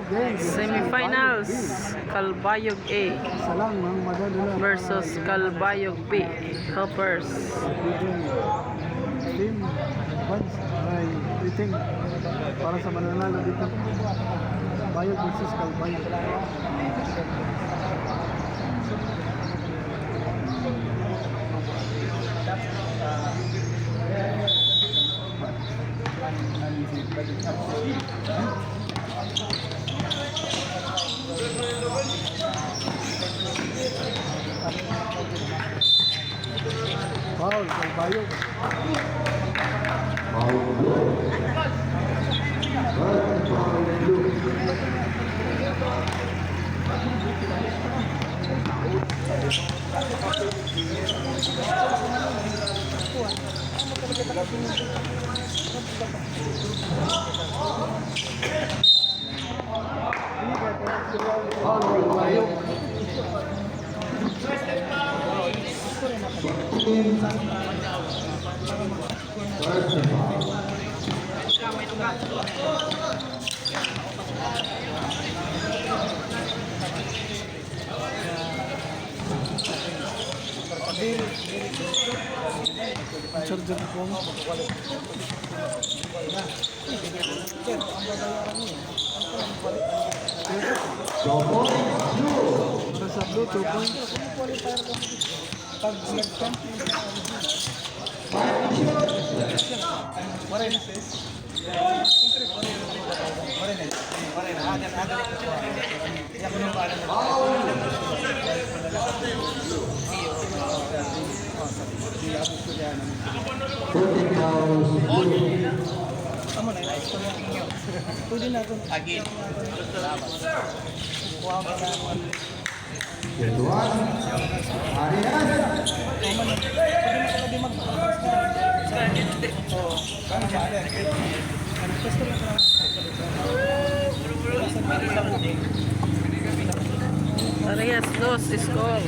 Semifinals, Calbayog A versus Calbayog B. Helpers. Team once ay waiting para sa mananalo dito. Bayog versus Calbayog. Foul, Calbayog. Charger ko. Para sa blue, 2 points. Pwede na ito. Again. Arias 2 score.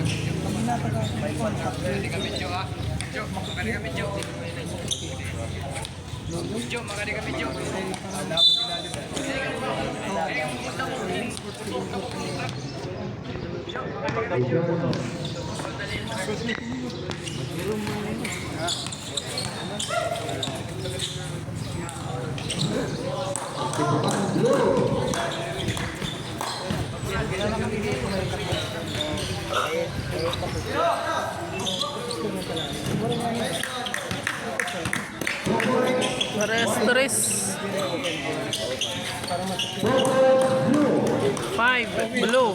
Torres 5 blue.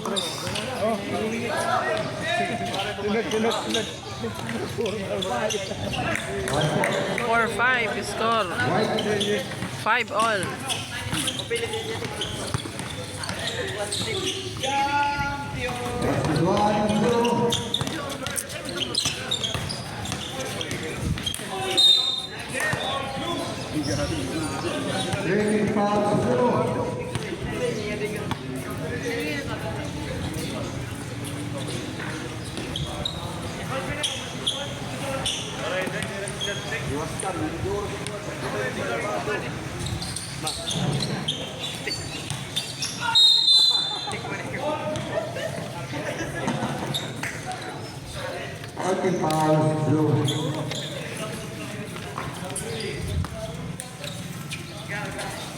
4-5 score. 5 all.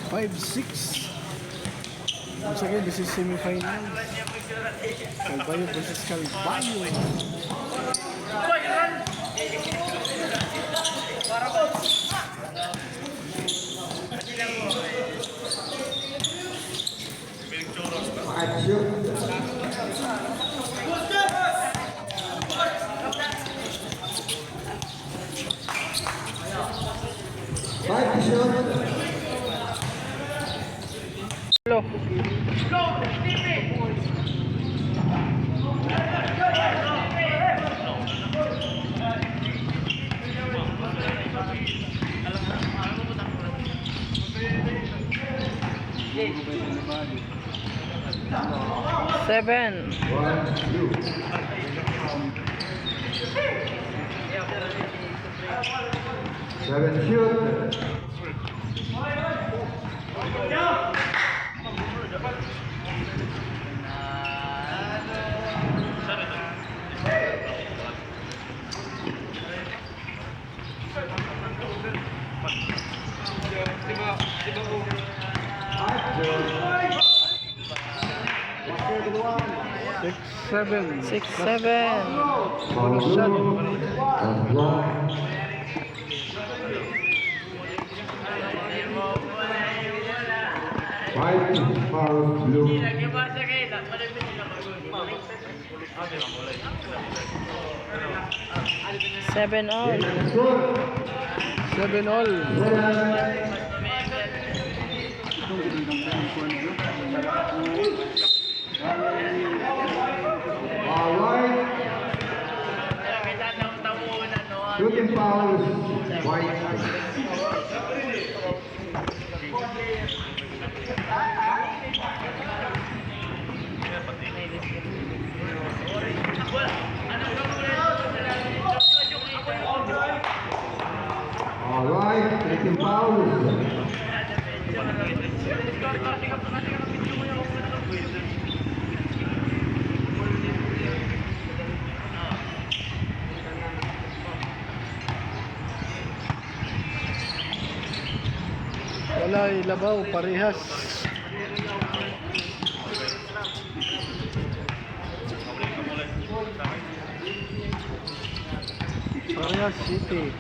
Five, 6. Once again, this is semi-final. Calbayog versus Calbayog. Seven. Shoot. 6-7. 6-7. Bonus shot. White, foul, blue. 7-all. Score. 7-all. All right. Shooting fouls, White. All right, taking fouls. Wala, ilabaw, parehas. Parehas City.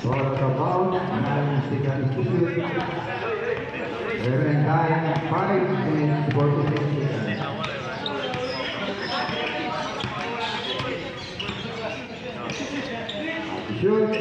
Short about 9 seconds to shoot. Remaining time 5 minutes 46 seconds. Shoot.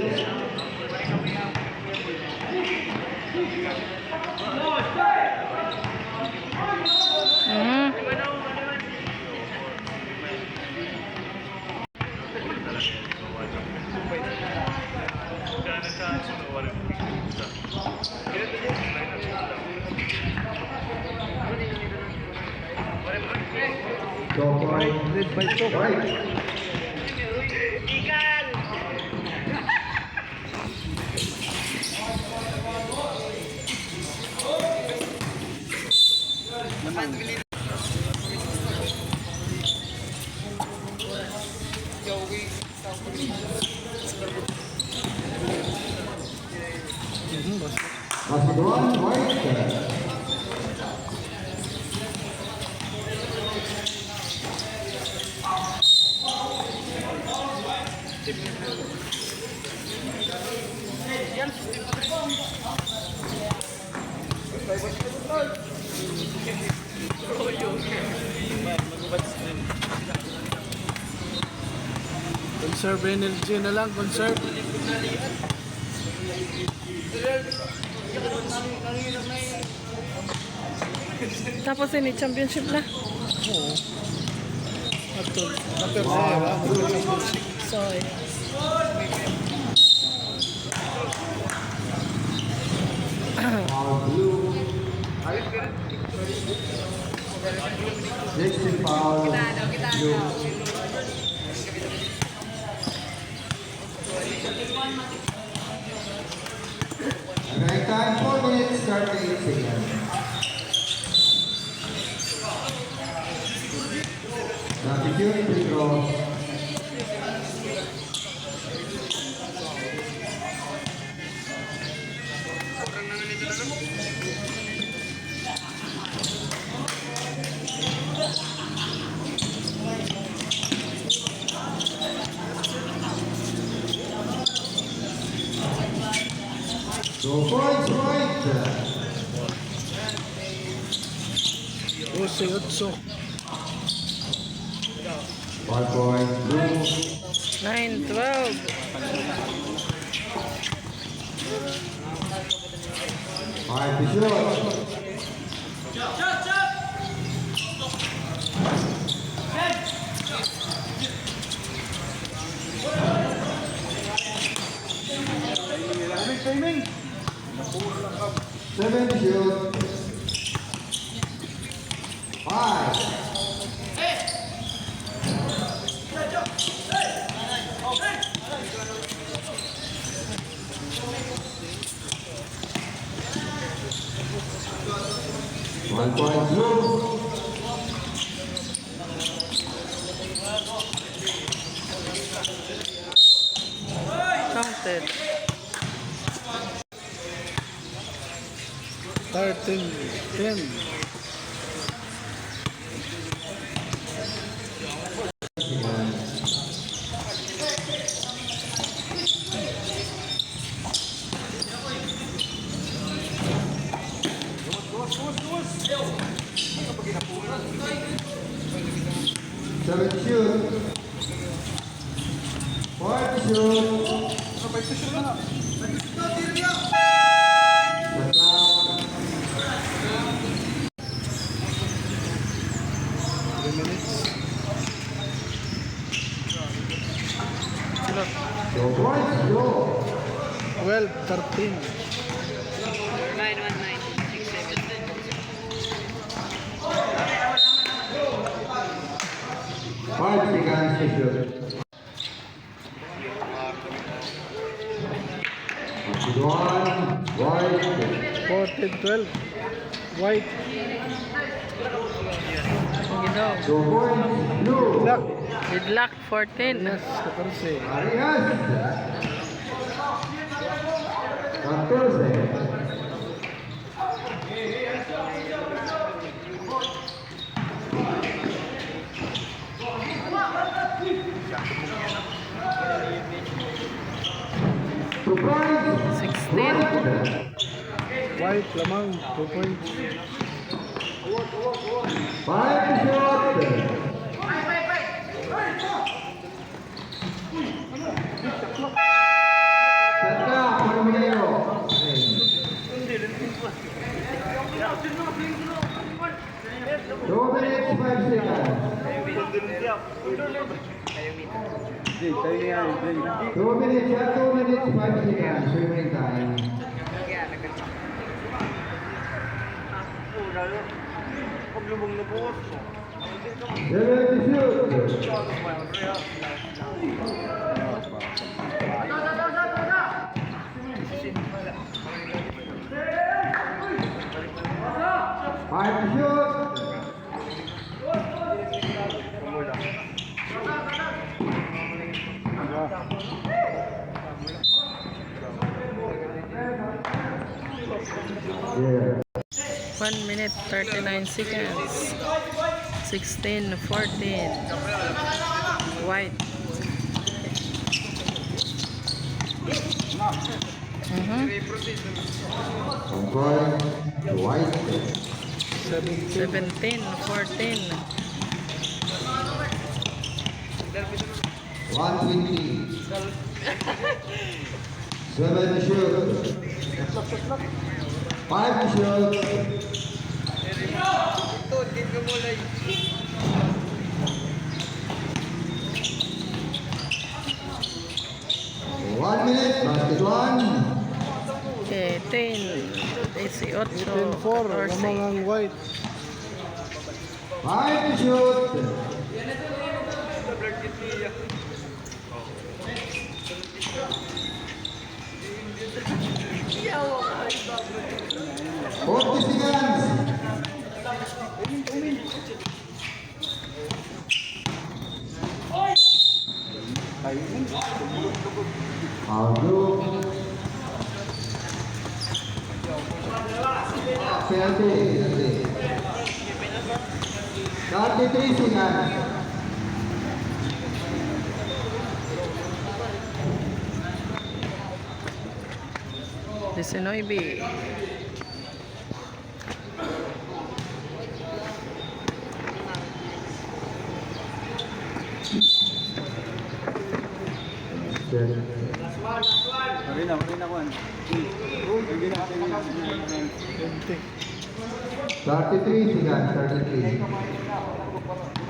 So point Lead by 2. White. Basket one, White. Conserve energy na lang, conserve. Tapos ini championship na. Oo. Na tercera. Sorry. Foul blue. 16 foul blue. Remaining time 4 minutes 38 seconds. Gratitude, free throw. So points, White. 12-8. 1 point, blue. 9-12. 5 to shoot. Timing. 7 to shoot. 5. One point blue. started. 13-10. Seven shoot. Four shoot. Go boys, go. 12-13. 5 seconds to shoot. One, white. 14-12. White. Sige daw. Go boys, blue. Black. Deadlock 14. Yes, 14. Arias. 14. Two points. 16. White, lamang. 2 points. 5 shot. Saka, Pagmero. 2 minutes, 5 seconds. 2 minutes, 2 minutes, 5 seconds. Swimming time. Seven to shoot. Five to shoot. Yeah. 1 minute 39 seconds. 16-14. White. One point. White. 17-14. 120. 7 to shoot. 5 to shoot. One minute, basket one. Okay, 10, 18, 10-4. 14. Lamang ang white. 5 to shoot. Forty seconds. Aldo. Penalty. 33 seconds. Disinoibe. Marina ko. 33 seconds. 33.